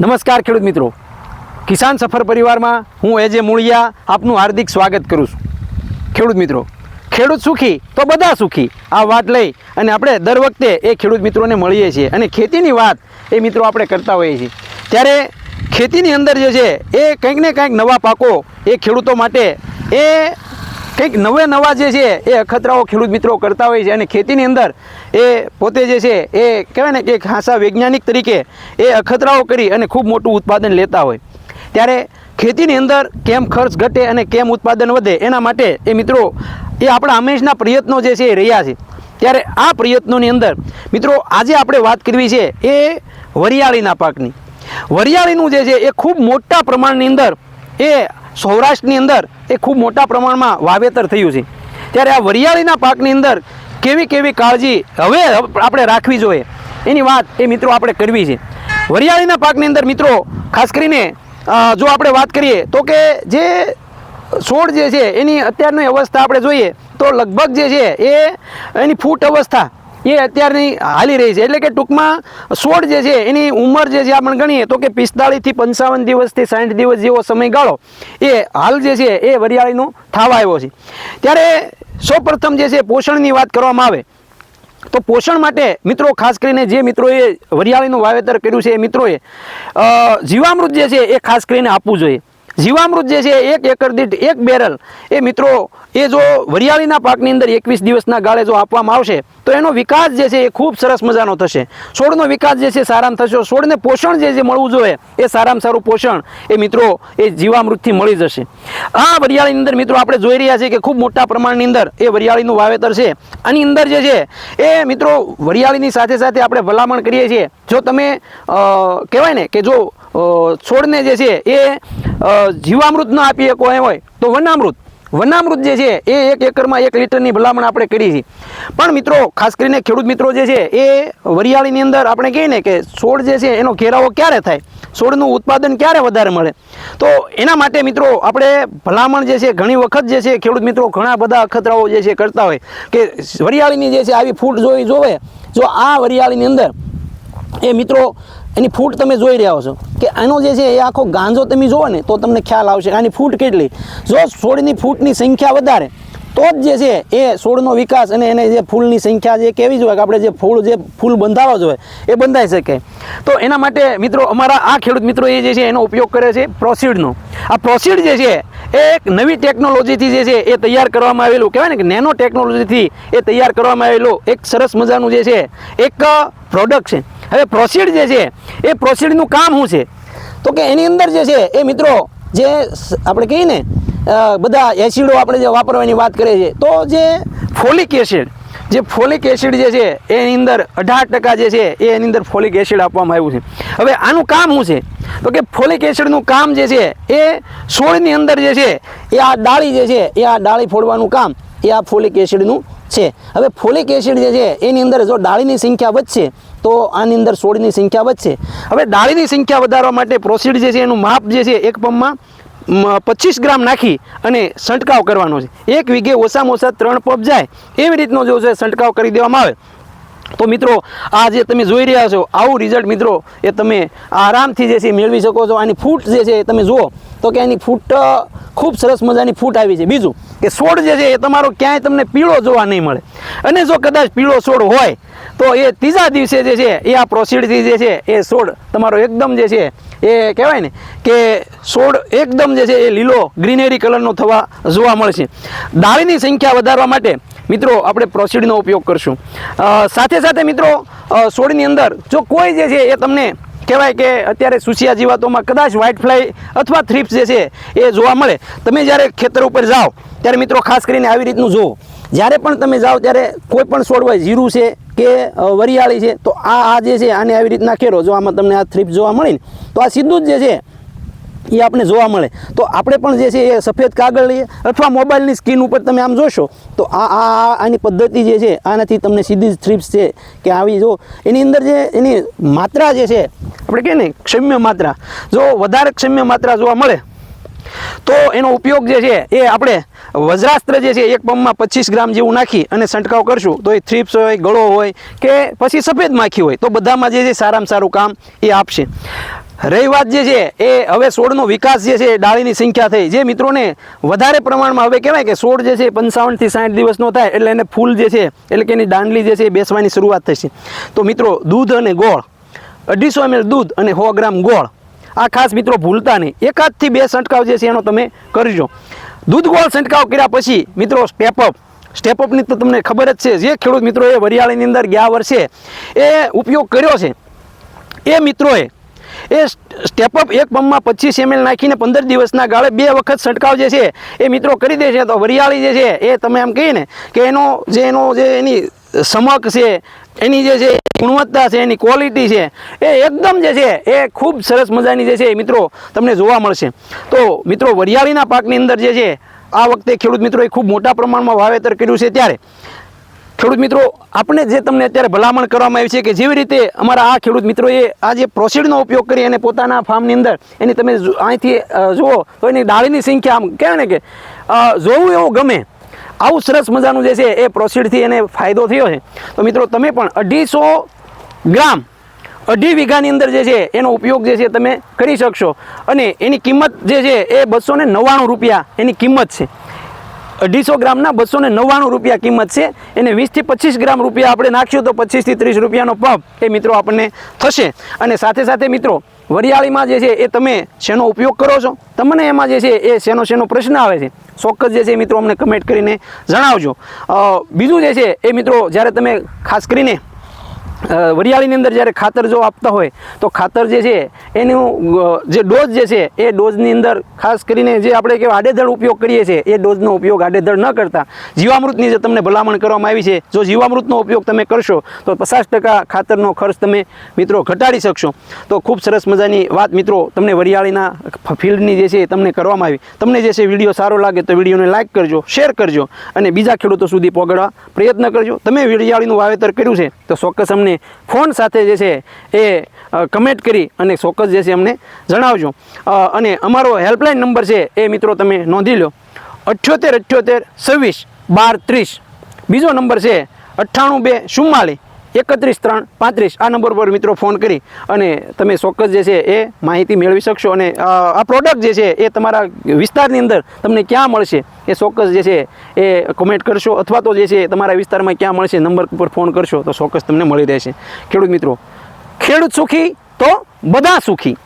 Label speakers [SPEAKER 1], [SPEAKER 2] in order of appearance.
[SPEAKER 1] નમસ્કાર ખેડૂત મિત્રો, કિસાન સફર પરિવારમાં હું એજે મૂળિયા આપનું હાર્દિક સ્વાગત કરું છું। ખેડૂત મિત્રો, ખેડૂત સુખી તો બધા સુખી આ વાત લઈ અને આપણે દર વખતે એ ખેડૂત મિત્રોને મળીએ છીએ અને ખેતીની વાત એ મિત્રો આપણે કરતા હોઈએ છીએ। ત્યારે ખેતીની અંદર જે છે એ કંઈક ને કંઈક નવા પાકો એ ખેડૂતો માટે એ કંઈક નવા જે છે એ અખતરાઓ ખેડૂત મિત્રો કરતા હોય છે અને ખેતીની અંદર એ પોતે જે છે એ કહેવાય ને કે ખાસા વૈજ્ઞાનિક તરીકે એ અખતરાઓ કરી અને ખૂબ મોટું ઉત્પાદન લેતા હોય। ત્યારે ખેતીની અંદર કેમ ખર્ચ ઘટે અને કેમ ઉત્પાદન વધે એના માટે એ મિત્રો એ આપણા હંમેશના પ્રયત્નો જે છે એ રહ્યા છે। ત્યારે આ પ્રયત્નોની અંદર મિત્રો આજે આપણે વાત કરવી છે એ વરિયાળીના પાકની। વરિયાળીનું જે છે એ ખૂબ મોટા પ્રમાણની અંદર એ સૌરાષ્ટ્રની અંદર એ ખૂબ મોટા પ્રમાણમાં વાવેતર થયું છે। ત્યારે આ વરિયાળીના પાકની અંદર કેવી કેવી કાળજી હવે આપણે રાખવી જોઈએ એની વાત એ મિત્રો આપણે કરવી છે। વરિયાળીના પાકની અંદર મિત્રો ખાસ કરીને જો આપણે વાત કરીએ તો કે જે છોડ જે છે એની અત્યારની અવસ્થા આપણે જોઈએ તો લગભગ જે છે એ એની ફૂટ અવસ્થા એ અત્યારની હાલી રહી છે। એટલે કે ટૂંકમાં છોડ જે છે એની ઉંમર જે છે આપણે ગણીએ તો કે 45 થી 55 દિવસથી 60 દિવસ જેવો સમયગાળો એ હાલ જે છે એ વરિયાળીનો થવા આવ્યો છે। ત્યારે સૌપ્રથમ જે છે પોષણની વાત કરવામાં આવે તો પોષણ માટે મિત્રો ખાસ કરીને જે મિત્રોએ વરિયાળીનું વાવેતર કર્યું છે એ મિત્રોએ જીવામૃત જે છે એ ખાસ કરીને આપવું જોઈએ। જીવામૃત જે છે 1 એકર દીઠ 1 બેરલ એ મિત્રો એ જો વરિયાળીના પાકની અંદર 21 દિવસના ગાળે જો આપવામાં આવશે તો એનો વિકાસ જે છે એ ખૂબ સરસ મજાનો થશે। છોડનો વિકાસ જે છે સારામાં થશે, છોડને પોષણ જે મળવું જોઈએ એ સારામાં સારું પોષણ એ મિત્રો એ જીવામૃતથી મળી જશે। આ વરિયાળીની અંદર મિત્રો આપણે જોઈ રહ્યા છીએ કે ખૂબ મોટા પ્રમાણની અંદર એ વરિયાળીનું વાવેતર છે। આની અંદર જે છે એ મિત્રો વરિયાળીની સાથે સાથે આપણે ભલામણ કરીએ છીએ જો તમે કહેવાય ને કે જો છોડને જે છે એ જીવામૃત ન આપી શકો એમ હોય તો વનામૃત જે છે એ 1 એકરમાં 1 લીટરની ભલામણ આપણે કરી છે। પણ મિત્રો ખાસ કરીને ખેડૂત મિત્રો જે છે એ વરિયાળીની અંદર આપણે કહીએ ને કે છોડ જે છે એનો ઘેરાવો ક્યારે થાય, છોડનું ઉત્પાદન ક્યારે વધારે મળે, તો એના માટે મિત્રો આપણે ભલામણ જે છે ઘણી વખત જે છે ખેડૂત મિત્રો ઘણા બધા અખતરાઓ જે છે કરતા હોય કે વરિયાળીની જે છે આવી ફૂટ જોવે જો આ વરિયાળીની અંદર એ મિત્રો એની ફૂટ તમે જોઈ રહ્યા છો કે આનો જે છે એ આખો ગાંજો તમે જુઓ ને તો તમને ખ્યાલ આવશે આની ફૂટ કેટલી। જો છોડની ફૂટની સંખ્યા વધારે તો જ જે છે એ છોડનો વિકાસ અને એને જે ફૂલની સંખ્યા જે કેવી જોઈએ કે આપણે જે ફૂલ બંધાવા જોઈએ એ બંધાઈ શકે। તો એના માટે મિત્રો અમારા આ ખેડૂત મિત્રો એ જે છે એનો ઉપયોગ કરે છે પ્રોસીડનો। આ પ્રોસીડ જે છે એ એક નવી ટેકનોલોજીથી જે છે એ તૈયાર કરવામાં આવેલું કહેવાય ને કે નેનો ટેકનોલોજીથી એ તૈયાર કરવામાં આવેલું એક સરસ મજાનું જે છે એક પ્રોડક્ટ છે। હવે પ્રોસીડ જે છે એ પ્રોસીડનું કામ શું છે તો કે એની અંદર જે છે એ મિત્રો જે આપણે કહીએ ને બધા એસિડો આપણે જે વાપરવાની વાત કરીએ છીએ તો જે ફોલિક એસિડ જે છે એની અંદર 18% જે છે એ એની અંદર ફોલિક એસિડ આપવામાં આવ્યું છે। હવે આનું કામ શું છે તો કે ફોલિક એસિડનું કામ જે છે એ છોડની અંદર જે છે એ આ ડાળી જે છે એ આ ડાળી ફોડવાનું કામ એ આ ફોલિક એસિડનું છે। હવે ફોલિક એસિડ જે છે એની અંદર જો ડાળીની સંખ્યા વધશે તો આની અંદર છોડની સંખ્યા વધશે। હવે ડાળીની સંખ્યા વધારવા માટે પ્રોસીડ જે છે એનું માપ જે છે એક પંપમાં 25 ગ્રામ નાખી અને છંટકાવ કરવાનો છે। 1 વીઘે ઓછામાં ઓછા 3 પંપ જાય એવી રીતનો જો છે છંટકાવ કરી દેવામાં આવે તો મિત્રો આ જે તમે જોઈ રહ્યા છો આવું રિઝલ્ટ મિત્રો એ તમે આરામથી જે છે મેળવી શકો છો। આની ફૂટ જે છે તમે જુઓ તો કે એની ફૂટ ખૂબ સરસ મજાની ફૂટ આવી છે। બીજું કે છોડ જે છે એ તમારો ક્યાંય તમને પીળો જોવા નહીં મળે અને જો કદાચ પીળો છોડ હોય તો એ ત્રીજા દિવસે જે છે એ આ પ્રોસીડથી જે છે એ છોડ તમારો એકદમ જે છે એ કહેવાય ને કે છોડ એકદમ જે છે એ લીલો ગ્રીનરી કલરનો થવા જોવા મળશે। ડાળીની સંખ્યા વધારવા માટે મિત્રો આપણે પ્રોસીડનો ઉપયોગ કરશું। સાથે સાથે મિત્રો છોડની અંદર જો કોઈ જે છે એ તમને કહેવાય કે અત્યારે સુસિયા જીવાતોમાં કદાચ વ્હાઇટ ફ્લાય અથવા થ્રિપ્સ જે છે એ જોવા મળે, તમે જ્યારે ખેતર ઉપર જાઓ ત્યારે મિત્રો ખાસ કરીને આવી રીતનું જુઓ। જ્યારે પણ તમે જાઓ ત્યારે કોઈ પણ છોડ હોય, જીરું છે કે વરિયાળી છે તો આ જે છે આને આવી રીતના ખેરો જો આમાં તમને આ થ્રિપ્સ જોવા મળે ને તો આ સીધું જ જે છે એ આપણે જોવા મળે તો આપણે પણ જે છે એ સફેદ કાગળ લઈએ અથવા મોબાઈલની સ્ક્રીન ઉપર તમે આમ જોશો તો આની પદ્ધતિ જે છે આનાથી તમને સીધી જ થ્રિપ્સ છે કે આવી જો એની અંદર જે એની માત્રા જે છે આપણે કહીએ ને ક્ષમ્ય માત્રા જો વધારે ક્ષમ્ય માત્રા જોવા મળે તો એનો ઉપયોગ જે છે એ આપણે વજ્રાસ્ત્ર જે છે એક પંપમાં 25 ગ્રામ જેવું નાખી અને છંટકાવ કરશું તો એ થ્રિપ્સ હોય, ગળો હોય કે પછી સફેદ માખી હોય તો બધામાં જે છે સારામાં સારું કામ એ આપશે। રહી વાત જે છે એ હવે છોડનો વિકાસ જે છે ડાળીની સંખ્યા થઈ, જે મિત્રોને વધારે પ્રમાણમાં હવે કહેવાય કે છોડ જે છે 55 થી 60 દિવસનો થાય એટલે એને ફૂલ જે છે એટલે કે એની દાંડલી જે છે એ બેસવાની શરૂઆત થશે. તો મિત્રો દૂધ અને ગોળ 250 ml દૂધ અને 100 ગ્રામ ગોળ આ ખાસ મિત્રો ભૂલતા નહીં. 1 થી 2 છંટકાવ જે છે એનો તમે કરજો. દૂધ ગોળ છંટકાવ કર્યા પછી મિત્રો સ્ટેપઅપની તો તમને ખબર જ છે. જે ખેડૂત મિત્રોએ વરિયાળીની અંદર ગયા વર્ષે એ ઉપયોગ કર્યો છે એ મિત્રોએ એ સ્ટેપઅપ એક પંપમાં 25 ml નાખીને 15 દિવસના ગાળે 2 વખત છંટકાવ જે છે એ મિત્રો કરી દે છે. તો વરિયાળી જે છે એ તમે એમ કહીએ ને કે એની સમક છે, એની જે છે ગુણવત્તા છે, એની ક્વોલિટી છે એ એકદમ જે છે એ ખૂબ સરસ મજાની જે છે મિત્રો તમને જોવા મળશે. તો મિત્રો વરિયાળીના પાકની અંદર જે છે આ વખતે ખેડૂત મિત્રોએ ખૂબ મોટા પ્રમાણમાં વાવેતર કર્યું છે. ત્યારે ખેડૂત મિત્રો આપણે જે તમને અત્યારે ભલામણ કરવામાં આવી છે કે જેવી રીતે અમારા આ ખેડૂત મિત્રોએ આ જે પ્રોસીડનો ઉપયોગ કરી અને પોતાના ફાર્મની અંદર એની તમે અહીંથી જુઓ તો એની ડાળીની સંખ્યા આમ કહેવાય ને કે જોવું એવું ગમે આવું સરસ મજાનું જે છે એ પ્રોસીડથી એને ફાયદો થયો છે. તો મિત્રો તમે પણ 250 ગ્રામ 2.5 વીઘાની અંદર જે છે એનો ઉપયોગ જે છે તમે કરી શકશો. અને એની કિંમત જે છે એ 299 રૂપિયા એની કિંમત છે. 250 ગ્રામના 299 રૂપિયા કિંમત છે. એને 20 થી 25 ગ્રામ રૂપિયા આપણે નાખ્યું તો 25 થી 30 રૂપિયાનો પંપ એ મિત્રો આપણને થશે. અને સાથે સાથે મિત્રો વરિયાળીમાં જે છે એ તમે શેનો ઉપયોગ કરો છો, તમને એમાં જે છે એ શેનો પ્રશ્ન આવે છે ચોક્કસ જે છે મિત્રો અમને કમેન્ટ કરીને જણાવજો. બીજું જે છે એ મિત્રો જ્યારે તમે ખાસ કરીને વરિયાળીની અંદર જ્યારે ખાતર જો આપતા હોય તો ખાતર જે છે એનું જે ડોઝ જે છે એ ડોઝની અંદર ખાસ કરીને જે આપણે કેવા આડેધડ ઉપયોગ કરીએ છીએ એ ડોઝનો ઉપયોગ આડેધડ ન કરતા જીવામૃતની જે તમને ભલામણ કરવામાં આવી છે, જો જીવામૃતનો ઉપયોગ તમે કરશો તો 50% ખાતરનો ખર્ચ તમે મિત્રો ઘટાડી શકશો. તો ખૂબ સરસ મજાની વાત મિત્રો તમને વરિયાળીના ફિલ્ડની જે છે તમને કરવામાં આવી. તમને જે છે વિડીયો સારો લાગે તો વિડીયોને લાઇક કરજો, શેર કરજો અને બીજા ખેડૂતો સુધી પહોંચાડવા પ્રયત્ન કરજો. તમે વરિયાળીનું વાવેતર કર્યું છે તો ચોક્કસ અમને ફોન સાથે જે છે એ કમેન્ટ કરી અને ચોક્કસ જે છે અમને જણાવજો. અને અમારો હેલ્પલાઇન નંબર છે એ મિત્રો તમે નોંધી લો 78 26 12 30. બીજો નંબર છે 98 2 44 31 3 35. આ નંબર પર મિત્રો ફોન કરી અને તમે ચોક્કસ જે છે એ માહિતી મેળવી શકશો. અને આ પ્રોડક્ટ જે છે એ તમારા વિસ્તારની અંદર તમને ક્યાં મળશે એ ચોક્કસ જે છે એ કોમેન્ટ કરશો અથવા તો જે છે તમારા વિસ્તારમાં ક્યાં મળશે નંબર પર ફોન કરશો તો ચોક્કસ તમને મળી રહેશે. ખેડૂત મિત્રો, ખેડૂત સુખી તો બધા સુખી.